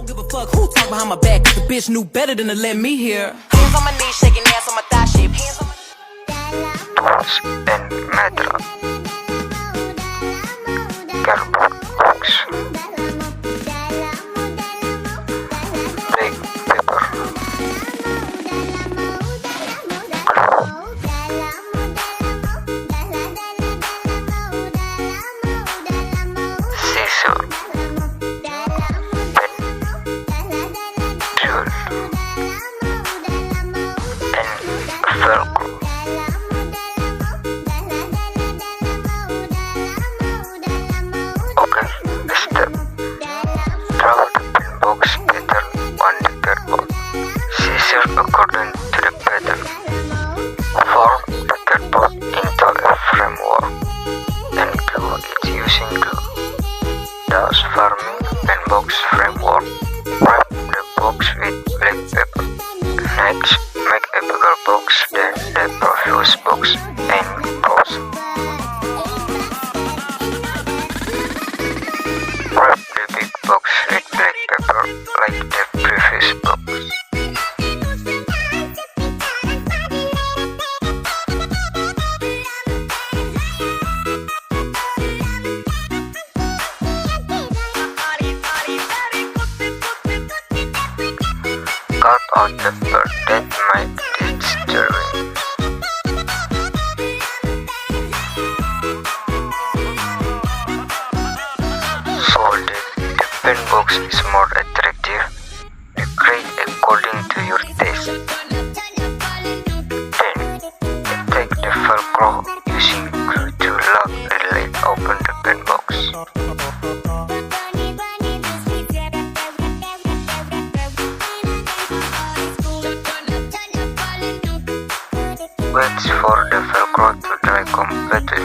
don't give a fuck who talk behind my back. The bitch knew better than to let me hear. Hands on my knees, shaking ass on my thigh shape. Hands on my tools and metal, cardboard box, black paper, scissor, pen, tool, and Velcro. Okay, step. Draw the pen box pattern on the cardboard. Scissor according to the pattern. Form the cardboard into a framework and glue it using glue. Thus forming pen box framework. Wrap the box with black paper. Next, make a bigger box than the previous box and close. Wrap the big box with black paper like the previous box. Cut out the part that might disturb it. So that the pen box is more attractive, decorate according to your taste. Then, take the Velcro using glue to lock and let open the pen box. Wait for the Velcro to dry completely,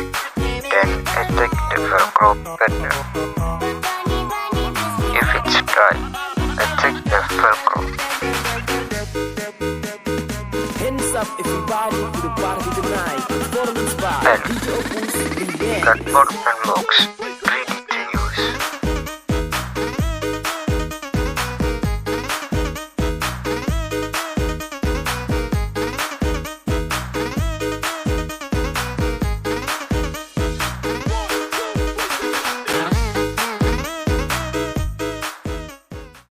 then attach the Velcro pattern. If it's dry, attach the Velcro. hands up everybody to the party tonight. Then, cardboard pen box